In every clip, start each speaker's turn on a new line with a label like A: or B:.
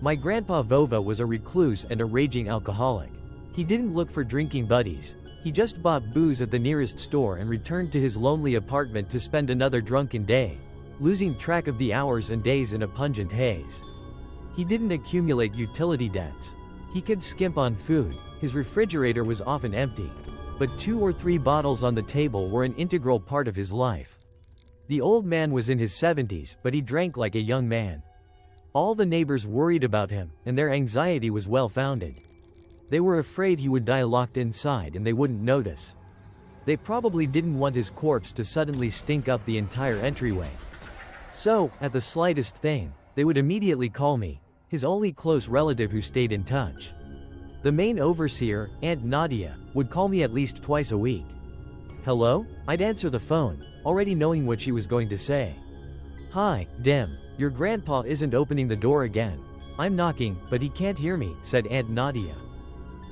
A: My grandpa Vova was a recluse and a raging alcoholic. He didn't look for drinking buddies. He just bought booze at the nearest store and returned to his lonely apartment to spend another drunken day, losing track of the hours and days in a pungent haze. He didn't accumulate utility debts. He could skimp on food. His refrigerator was often empty. But 2 or 3 bottles on the table were an integral part of his life. The old man was in his 70s, but he drank like a young man. All the neighbors worried about him, and their anxiety was well-founded. They were afraid he would die locked inside and they wouldn't notice. They probably didn't want his corpse to suddenly stink up the entire entryway. So, at the slightest thing, they would immediately call me, his only close relative who stayed in touch. The main overseer, Aunt Nadia, would call me at least twice a week. Hello? I'd answer the phone, already knowing what she was going to say. Hi, Dim. Your grandpa isn't opening the door again. I'm knocking, but he can't hear me, said Aunt Nadia.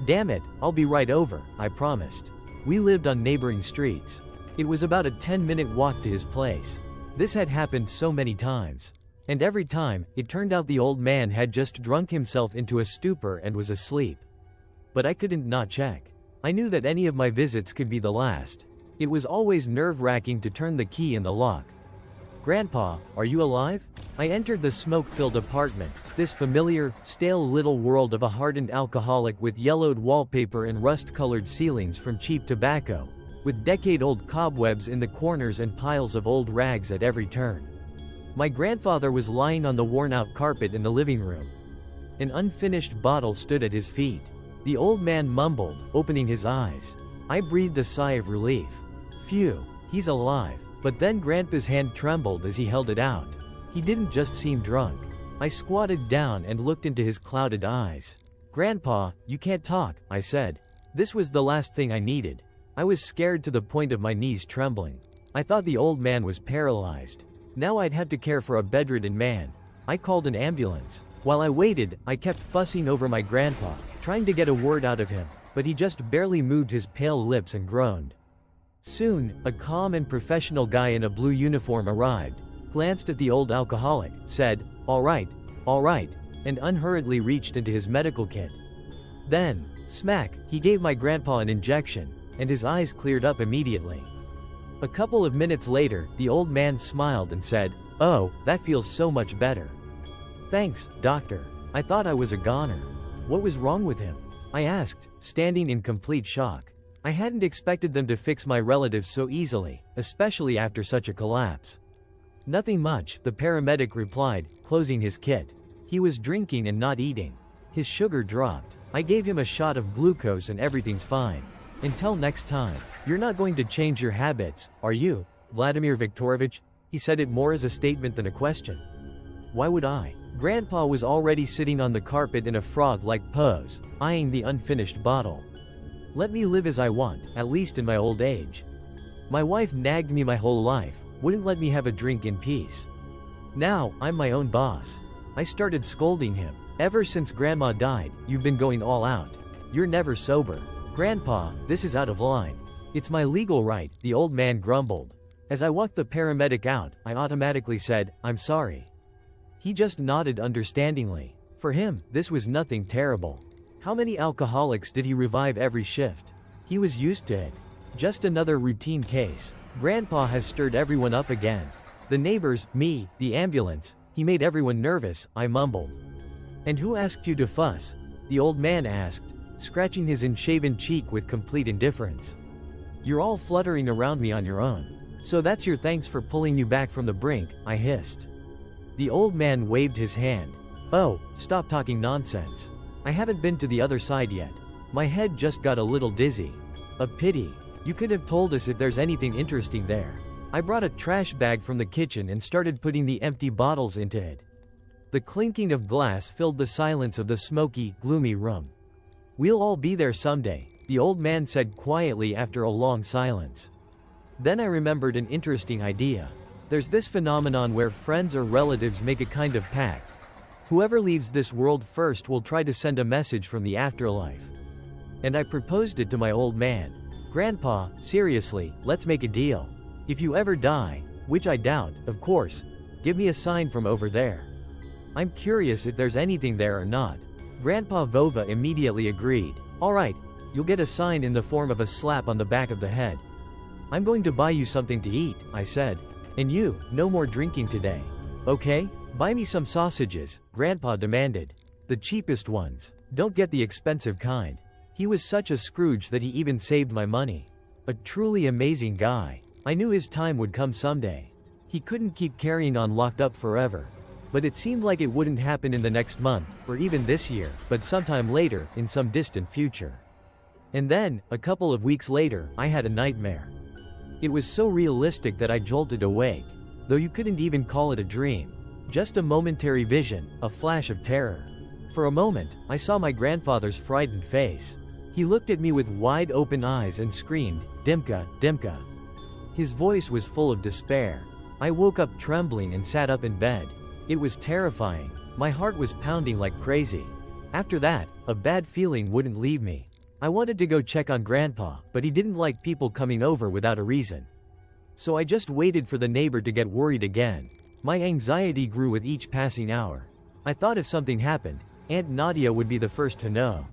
A: Damn it, I'll be right over, I promised. We lived on neighboring streets. It was about a 10-minute walk to his place. This had happened so many times. And every time, it turned out the old man had just drunk himself into a stupor and was asleep. But I couldn't not check. I knew that any of my visits could be the last. It was always nerve-wracking to turn the key in the lock. Grandpa, are you alive? I entered the smoke-filled apartment, this familiar, stale little world of a hardened alcoholic with yellowed wallpaper and rust-colored ceilings from cheap tobacco, with decade-old cobwebs in the corners and piles of old rags at every turn. My grandfather was lying on the worn-out carpet in the living room. An unfinished bottle stood at his feet. The old man mumbled, opening his eyes. I breathed a sigh of relief. Phew, he's alive. But then Grandpa's hand trembled as he held it out. He didn't just seem drunk. I squatted down and looked into his clouded eyes. Grandpa, you can't talk, I said. This was the last thing I needed. I was scared to the point of my knees trembling. I thought the old man was paralyzed. Now I'd have to care for a bedridden man. I called an ambulance. While I waited, I kept fussing over my grandpa, trying to get a word out of him, but he just barely moved his pale lips and groaned. Soon, a calm and professional guy in a blue uniform arrived, glanced at the old alcoholic, said, all right, and unhurriedly reached into his medical kit. Then, smack, he gave my grandpa an injection, and his eyes cleared up immediately. A couple of minutes later, the old man smiled and said, oh, that feels so much better. Thanks, doctor. I thought I was a goner. What was wrong with him? I asked, standing in complete shock. I hadn't expected them to fix my relatives so easily, especially after such a collapse. Nothing much, the paramedic replied, closing his kit. He was drinking and not eating. His sugar dropped. I gave him a shot of glucose and everything's fine. Until next time, you're not going to change your habits, are you, Vladimir Viktorovich? He said it more as a statement than a question. Why would I? Grandpa was already sitting on the carpet in a frog-like pose, eyeing the unfinished bottle. Let me live as I want, at least in my old age. My wife nagged me my whole life, wouldn't let me have a drink in peace. Now, I'm my own boss. I started scolding him. Ever since Grandma died, you've been going all out. You're never sober. Grandpa, this is out of line. It's my legal right, the old man grumbled. As I walked the paramedic out, I automatically said, I'm sorry. He just nodded understandingly. For him, this was nothing terrible. How many alcoholics did he revive every shift? He was used to it. Just another routine case. Grandpa has stirred everyone up again. The neighbors, me, the ambulance. He made everyone nervous, I mumbled. And who asked you to fuss? The old man asked, scratching his unshaven cheek with complete indifference. You're all fluttering around me on your own. So that's your thanks for pulling you back from the brink, I hissed. The old man waved his hand. Oh, stop talking nonsense. I haven't been to the other side yet. My head just got a little dizzy. A pity. You could have told us if there's anything interesting there. I brought a trash bag from the kitchen and started putting the empty bottles into it. The clinking of glass filled the silence of the smoky, gloomy room. We'll all be there someday, the old man said quietly after a long silence. Then I remembered an interesting idea. There's this phenomenon where friends or relatives make a kind of pact. Whoever leaves this world first will try to send a message from the afterlife. And I proposed it to my old man. Grandpa, seriously, let's make a deal. If you ever die, which I doubt, of course, give me a sign from over there. I'm curious if there's anything there or not. Grandpa Vova immediately agreed. All right, you'll get a sign in the form of a slap on the back of the head. I'm going to buy you something to eat, I said. And you, no more drinking today. Okay? Buy me some sausages, Grandpa demanded. The cheapest ones. Don't get the expensive kind. He was such a Scrooge that he even saved my money. A truly amazing guy. I knew his time would come someday. He couldn't keep carrying on locked up forever. But it seemed like it wouldn't happen in the next month, or even this year, but sometime later, in some distant future. And then, a couple of weeks later, I had a nightmare. It was so realistic that I jolted awake. Though you couldn't even call it a dream. Just a momentary vision, a flash of terror. For a moment, I saw my grandfather's frightened face. He looked at me with wide open eyes and screamed, "Dimka, Dimka." His voice was full of despair. I woke up trembling and sat up in bed. It was terrifying. My heart was pounding like crazy. After that, a bad feeling wouldn't leave me. I wanted to go check on Grandpa, but he didn't like people coming over without a reason. So I just waited for the neighbor to get worried again. My anxiety grew with each passing hour. I thought if something happened, Aunt Nadia would be the first to know.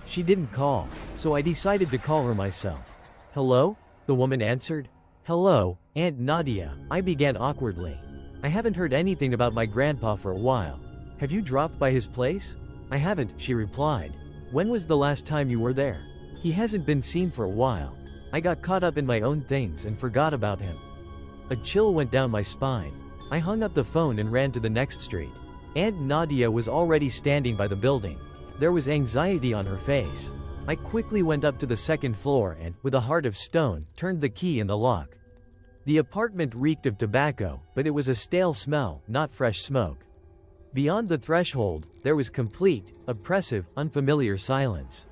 A: She didn't call, so I decided to call her myself. "Hello?" the woman answered. "Hello, Aunt Nadia," I began awkwardly. "I haven't heard anything about my grandpa for a while. Have you dropped by his place?" "I haven't," she replied. "When was the last time you were there?" "He hasn't been seen for a while. I got caught up in my own things and forgot about him." A chill went down my spine. I hung up the phone and ran to the next street. Aunt Nadia was already standing by the building. There was anxiety on her face. I quickly went up to the second floor and, with a heart of stone, turned the key in the lock. The apartment reeked of tobacco, but it was a stale smell, not fresh smoke. Beyond the threshold, there was complete, oppressive, unfamiliar silence.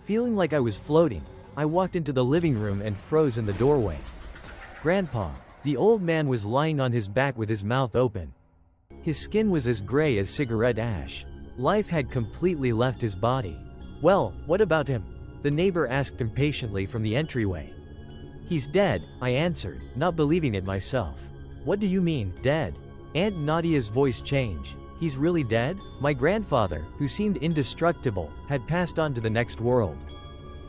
A: Feeling like I was floating, I walked into the living room and froze in the doorway. Grandpa. The old man was lying on his back with his mouth open. His skin was as gray as cigarette ash. Life had completely left his body. "Well, what about him?" the neighbor asked impatiently from the entryway. "He's dead," I answered, not believing it myself. "What do you mean, dead?" Aunt Nadia's voice changed. "He's really dead?" My grandfather, who seemed indestructible, had passed on to the next world.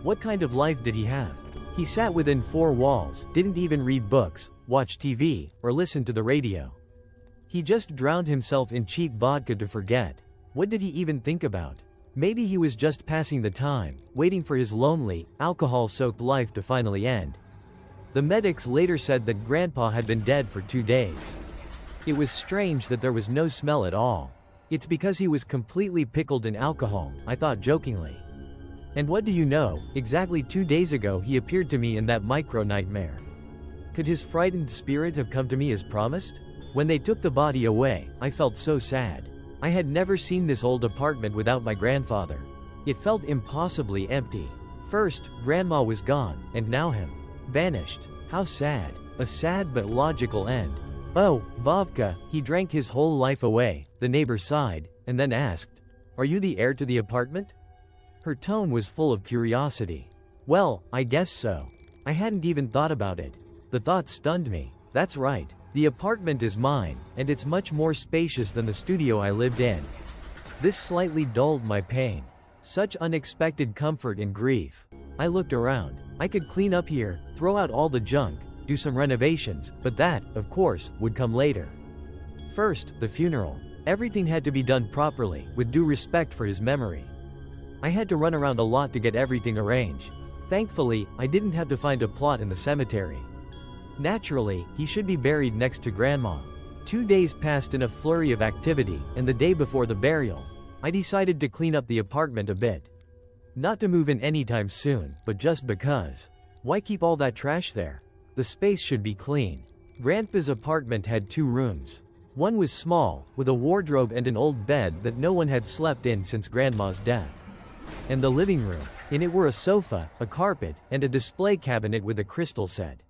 A: What kind of life did he have? He sat within four walls, didn't even read books, watch TV, or listen to the radio. He just drowned himself in cheap vodka to forget. What did he even think about? Maybe he was just passing the time, waiting for his lonely, alcohol-soaked life to finally end. The medics later said that Grandpa had been dead for 2 days. It was strange that there was no smell at all. It's because he was completely pickled in alcohol, I thought jokingly. And what do you know, exactly 2 days ago he appeared to me in that micro-nightmare. Could his frightened spirit have come to me as promised? When they took the body away, I felt so sad. I had never seen this old apartment without my grandfather. It felt impossibly empty. First, Grandma was gone, and now him. Vanished. How sad. A sad but logical end. "Oh, Vovka, he drank his whole life away," the neighbor sighed, and then asked, "Are you the heir to the apartment?" Her tone was full of curiosity. "Well, I guess so. I hadn't even thought about it." The thought stunned me. That's right. The apartment is mine, and it's much more spacious than the studio I lived in. This slightly dulled my pain. Such unexpected comfort in grief. I looked around. I could clean up here, throw out all the junk, do some renovations, but that, of course, would come later. First, the funeral. Everything had to be done properly, with due respect for his memory. I had to run around a lot to get everything arranged. Thankfully, I didn't have to find a plot in the cemetery. Naturally, he should be buried next to Grandma. 2 days passed in a flurry of activity, and the day before the burial, I decided to clean up the apartment a bit. Not to move in anytime soon, but just because. Why keep all that trash there? The space should be clean. Grandpa's apartment had 2 rooms. One was small, with a wardrobe and an old bed that no one had slept in since Grandma's death. And the living room. In it were a sofa, a carpet, and a display cabinet with a crystal set.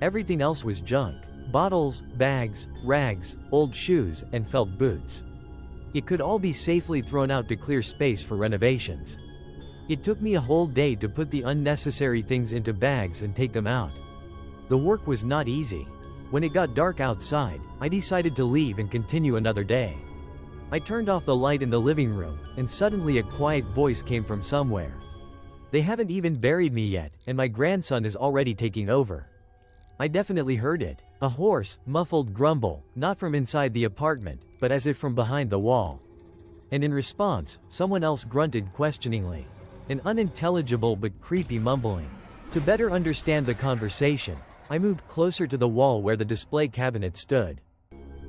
A: Everything else was junk. Bottles, bags, rags, old shoes, and felt boots. It could all be safely thrown out to clear space for renovations. It took me a whole day to put the unnecessary things into bags and take them out. The work was not easy. When it got dark outside, I decided to leave and continue another day. I turned off the light in the living room, and suddenly a quiet voice came from somewhere. They haven't even buried me yet, and my grandson is already taking over. I definitely heard it. A hoarse, muffled grumble, not from inside the apartment, but as if from behind the wall. And in response, someone else grunted questioningly. An unintelligible but creepy mumbling. To better understand the conversation, I moved closer to the wall where the display cabinet stood.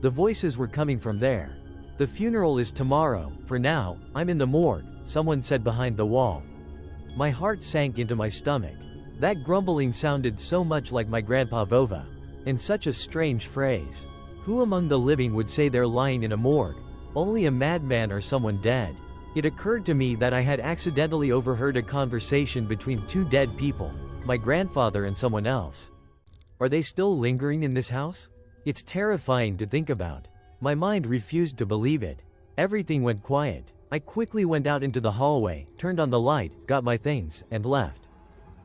A: The voices were coming from there. The funeral is tomorrow, for now, I'm in the morgue, someone said behind the wall. My heart sank into my stomach. That grumbling sounded so much like my grandpa Vova. In such a strange phrase. Who among the living would say they're lying in a morgue? Only a madman or someone dead. It occurred to me that I had accidentally overheard a conversation between two dead people, my grandfather and someone else. Are they still lingering in this house? It's terrifying to think about. My mind refused to believe it. Everything went quiet. I quickly went out into the hallway, turned on the light, got my things, and left.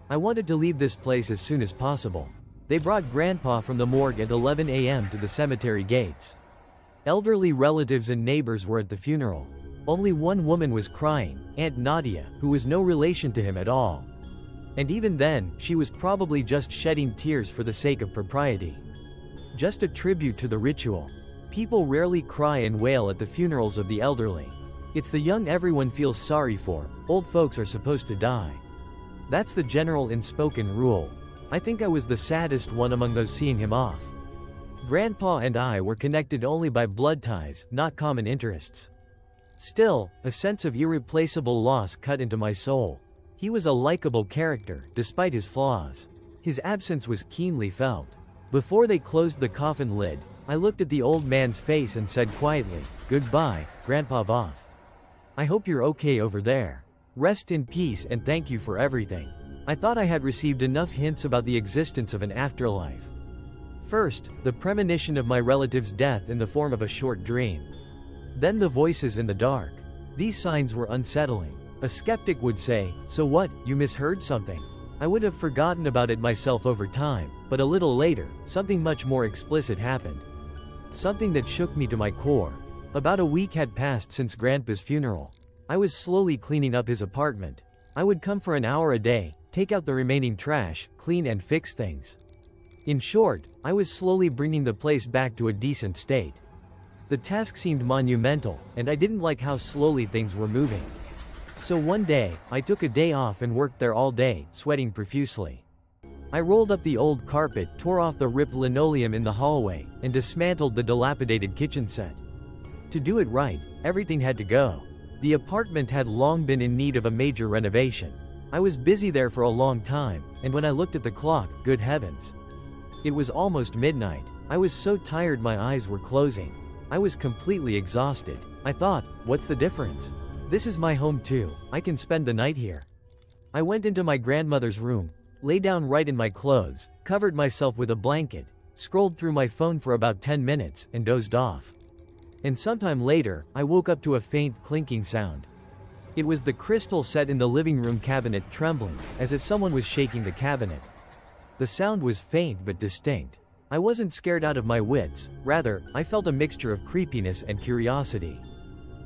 A: I wanted to leave this place as soon as possible. They brought Grandpa from the morgue at 11 a.m. to the cemetery gates. Elderly relatives and neighbors were at the funeral. Only one woman was crying, Aunt Nadia, who was no relation to him at all. And even then, she was probably just shedding tears for the sake of propriety. Just a tribute to the ritual. People rarely cry and wail at the funerals of the elderly. It's the young everyone feels sorry for. Old folks are supposed to die. That's the general unspoken rule. I think I was the saddest one among those seeing him off. Grandpa and I were connected only by blood ties, not common interests. Still, a sense of irreplaceable loss cut into my soul. He was a likable character, despite his flaws. His absence was keenly felt. Before they closed the coffin lid, I looked at the old man's face and said quietly, "Goodbye, Grandpa Voff. I hope you're okay over there. Rest in peace and thank you for everything." I thought I had received enough hints about the existence of an afterlife. First, the premonition of my relative's death in the form of a short dream. Then the voices in the dark. These signs were unsettling. A skeptic would say, "So what, you misheard something?" I would have forgotten about it myself over time, but a little later, something much more explicit happened. Something that shook me to my core. About a week had passed since Grandpa's funeral. I was slowly cleaning up his apartment. I would come for an hour a day, take out the remaining trash, clean and fix things. In short, I was slowly bringing the place back to a decent state. The task seemed monumental, and I didn't like how slowly things were moving. So one day, I took a day off and worked there all day, sweating profusely. I rolled up the old carpet, tore off the ripped linoleum in the hallway, and dismantled the dilapidated kitchen set. To do it right, everything had to go. The apartment had long been in need of a major renovation. I was busy there for a long time, and when I looked at the clock, good heavens. It was almost midnight. I was so tired my eyes were closing. I was completely exhausted. I thought, what's the difference? This is my home too. I can spend the night here. I went into my grandmother's room, lay down right in my clothes, covered myself with a blanket, scrolled through my phone for about 10 minutes, and dozed off. And sometime later, I woke up to a faint clinking sound. It was the crystal set in the living room cabinet trembling, as if someone was shaking the cabinet. The sound was faint but distinct. I wasn't scared out of my wits, rather, I felt a mixture of creepiness and curiosity.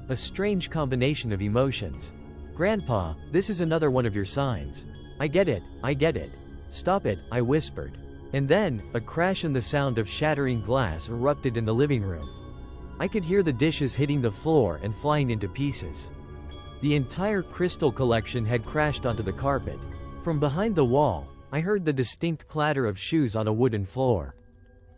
A: A strange combination of emotions. "Grandpa, this is another one of your signs." I get it. "Stop it," I whispered. And then, a crash and the sound of shattering glass erupted in the living room. I could hear the dishes hitting the floor and flying into pieces. The entire crystal collection had crashed onto the carpet. From behind the wall, I heard the distinct clatter of shoes on a wooden floor.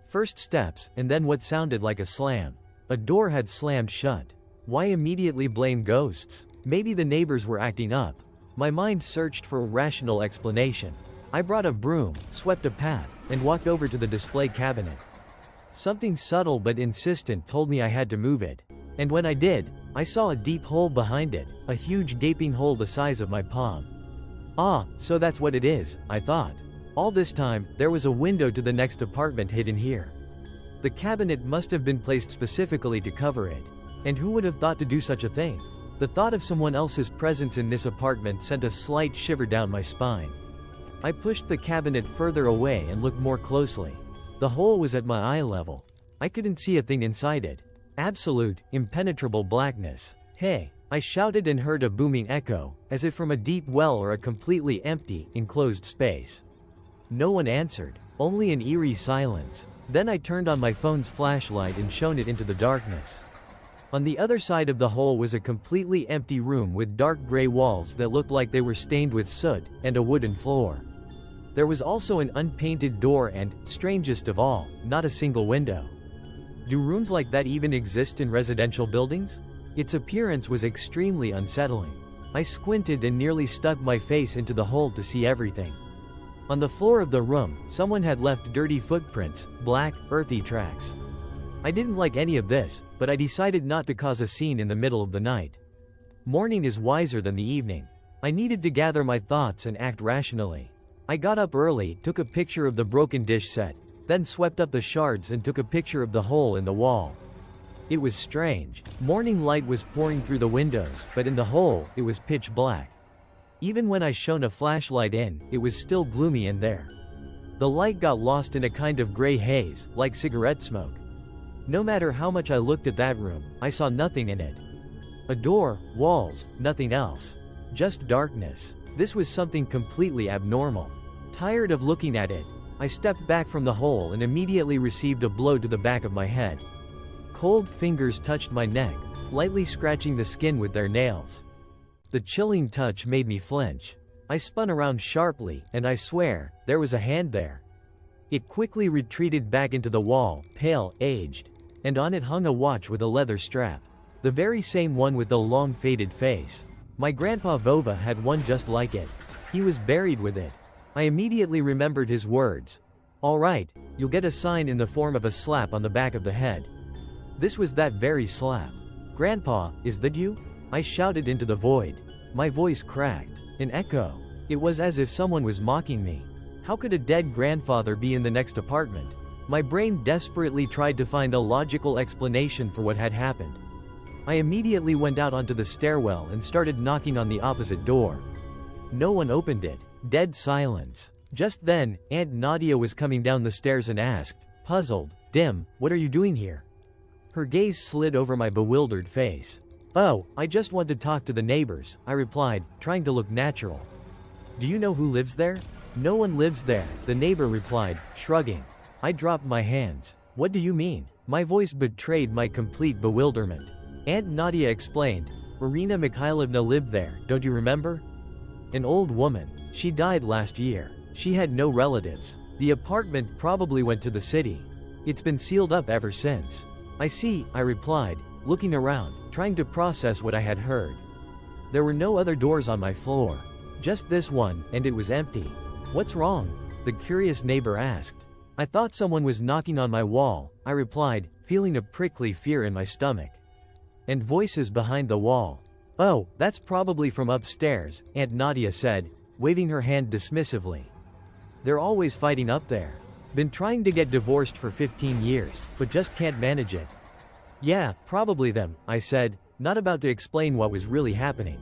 A: First steps, and then what sounded like a slam. A door had slammed shut. Why immediately blame ghosts? Maybe the neighbors were acting up. My mind searched for a rational explanation. I brought a broom, swept a path, and walked over to the display cabinet. Something subtle but insistent told me I had to move it. And when I did, I saw a deep hole behind it, a huge gaping hole the size of my palm. Ah, so that's what it is, I thought. All this time, there was a window to the next apartment hidden here. The cabinet must have been placed specifically to cover it. And who would have thought to do such a thing? The thought of someone else's presence in this apartment sent a slight shiver down my spine. I pushed the cabinet further away and looked more closely. The hole was at my eye level. I couldn't see a thing inside it. Absolute, impenetrable blackness. Hey! I shouted and heard a booming echo, as if from a deep well or a completely empty, enclosed space. No one answered, only an eerie silence. Then I turned on my phone's flashlight and shone it into the darkness. On the other side of the hole was a completely empty room with dark gray walls that looked like they were stained with soot, and a wooden floor. There was also an unpainted door and, strangest of all, not a single window. Do rooms like that even exist in residential buildings? Its appearance was extremely unsettling. I squinted and nearly stuck my face into the hole to see everything. On the floor of the room, someone had left dirty footprints, black, earthy tracks. I didn't like any of this, but I decided not to cause a scene in the middle of the night. Morning is wiser than the evening. I needed to gather my thoughts and act rationally. I got up early, took a picture of the broken dish set, then swept up the shards and took a picture of the hole in the wall. It was strange. Morning light was pouring through the windows, but in the hole, it was pitch black. Even when I shone a flashlight in, it was still gloomy in there. The light got lost in a kind of gray haze, like cigarette smoke. No matter how much I looked at that room, I saw nothing in it. A door, walls, nothing else. Just darkness. This was something completely abnormal. Tired of looking at it, I stepped back from the hole and immediately received a blow to the back of my head. Cold fingers touched my neck, lightly scratching the skin with their nails. The chilling touch made me flinch. I spun around sharply, and I swear, there was a hand there. It quickly retreated back into the wall, pale, aged, and on it hung a watch with a leather strap. The very same one with the long faded face. My grandpa Vova had one just like it. He was buried with it. I immediately remembered his words. "All right, you'll get a sign in the form of a slap on the back of the head." This was that very slap. "Grandpa, is that you?" I shouted into the void. My voice cracked. An echo. It was as if someone was mocking me. How could a dead grandfather be in the next apartment? My brain desperately tried to find a logical explanation for what had happened. I immediately went out onto the stairwell and started knocking on the opposite door. No one opened it. Dead silence. Just then, Aunt Nadia was coming down the stairs and asked, puzzled, "Dim, what are you doing here?" Her gaze slid over my bewildered face. "Oh, I just want to talk to the neighbors," I replied, trying to look natural. "Do you know who lives there?" "No one lives there," the neighbor replied, shrugging. I dropped my hands. "What do you mean?" My voice betrayed my complete bewilderment. Aunt Nadia explained, "Irina Mikhailovna lived there, don't you remember? An old woman. She died last year. She had no relatives. The apartment probably went to the city. It's been sealed up ever since." "I see," I replied, looking around, trying to process what I had heard. There were no other doors on my floor. Just this one, and it was empty. "What's wrong?" the curious neighbor asked. "I thought someone was knocking on my wall," I replied, feeling a prickly fear in my stomach. "And voices behind the wall." "Oh, that's probably from upstairs," Aunt Nadia said, waving her hand dismissively. "They're always fighting up there. Been trying to get divorced for 15 years, but just can't manage it." "Yeah, probably them," I said, not about to explain what was really happening.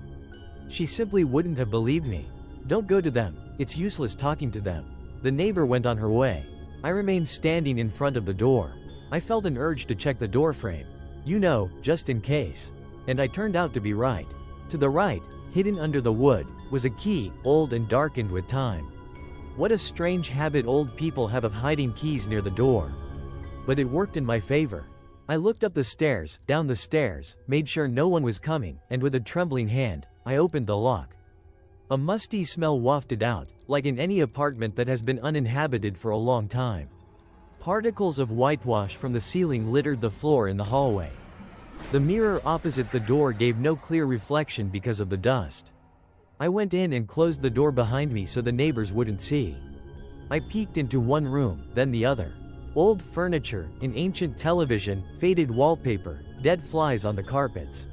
A: She simply wouldn't have believed me. "Don't go to them. It's useless talking to them." The neighbor went on her way. I remained standing in front of the door. I felt an urge to check the door frame. You know, just in case. And I turned out to be right. To the right, hidden under the wood, was a key, old and darkened with time. What a strange habit old people have of hiding keys near the door. But it worked in my favor. I looked up the stairs, down the stairs, made sure no one was coming, and with a trembling hand, I opened the lock. A musty smell wafted out, like in any apartment that has been uninhabited for a long time. Particles of whitewash from the ceiling littered the floor in the hallway. The mirror opposite the door gave no clear reflection because of the dust. I went in and closed the door behind me so the neighbors wouldn't see. I peeked into one room, then the other. Old furniture, an ancient television, faded wallpaper, dead flies on the carpets.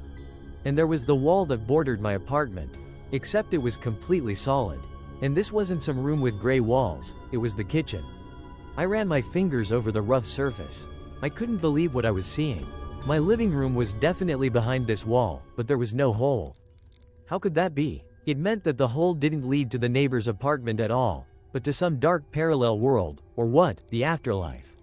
A: And there was the wall that bordered my apartment. Except it was completely solid. And this wasn't some room with gray walls, it was the kitchen. I ran my fingers over the rough surface. I couldn't believe what I was seeing. My living room was definitely behind this wall, but there was no hole. How could that be? It meant that the hole didn't lead to the neighbor's apartment at all, but to some dark parallel world, or what, the afterlife.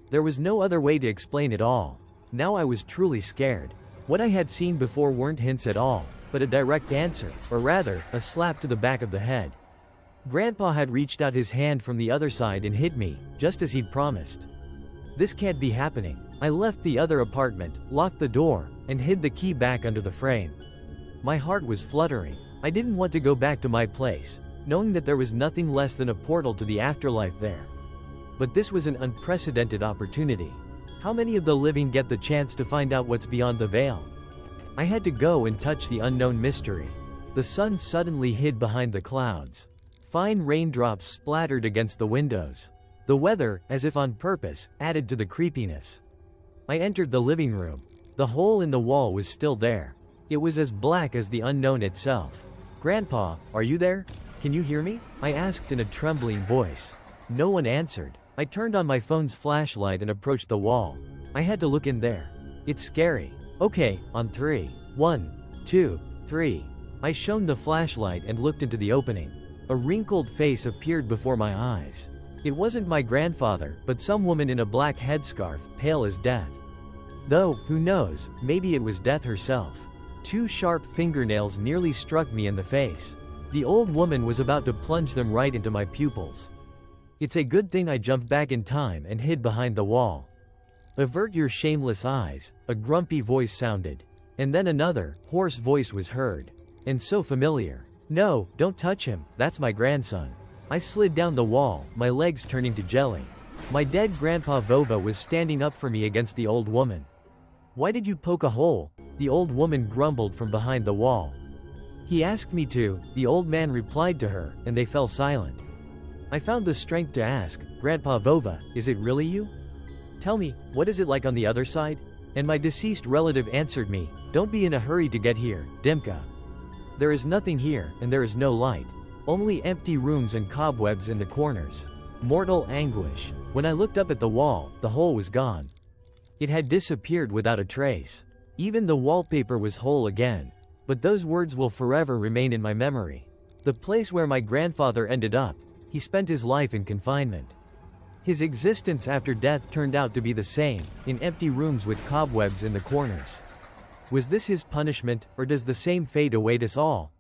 A: There was no other way to explain it all. Now I was truly scared. What I had seen before weren't hints at all, but a direct answer, or rather, a slap to the back of the head. Grandpa had reached out his hand from the other side and hit me, just as he'd promised. This can't be happening. I left the other apartment, locked the door, and hid the key back under the frame. My heart was fluttering. I didn't want to go back to my place, knowing that there was nothing less than a portal to the afterlife there. But this was an unprecedented opportunity. How many of the living get the chance to find out what's beyond the veil? I had to go and touch the unknown mystery. The sun suddenly hid behind the clouds. Fine raindrops splattered against the windows. The weather, as if on purpose, added to the creepiness. I entered the living room. The hole in the wall was still there. It was as black as the unknown itself. "Grandpa, are you there? Can you hear me?" I asked in a trembling voice. No one answered. I turned on my phone's flashlight and approached the wall. I had to look in there. "It's scary." "Okay, on 3. 1, 2, 3. I shone the flashlight and looked into the opening. A wrinkled face appeared before my eyes. It wasn't my grandfather, but some woman in a black headscarf, pale as death. Though, who knows, maybe it was death herself. 2 sharp fingernails nearly struck me in the face. The old woman was about to plunge them right into my pupils. It's a good thing I jumped back in time and hid behind the wall. "Avert your shameless eyes," a grumpy voice sounded. And then another, hoarse voice was heard. And so familiar. "No, don't touch him, that's my grandson." I slid down the wall, my legs turning to jelly. My dead grandpa Vova was standing up for me against the old woman. "Why did you poke a hole?" the old woman grumbled from behind the wall. "He asked me to," the old man replied to her, and they fell silent. I found the strength to ask, "Grandpa Vova, is it really you? Tell me, what is it like on the other side?" And my deceased relative answered me, "Don't be in a hurry to get here, Dimka. There is nothing here, and there is no light. Only empty rooms and cobwebs in the corners. Mortal anguish." When I looked up at the wall, the hole was gone. It had disappeared without a trace. Even the wallpaper was whole again. But those words will forever remain in my memory. The place where my grandfather ended up. He spent his life in confinement. His existence after death turned out to be the same, in empty rooms with cobwebs in the corners. Was this his punishment, or does the same fate await us all?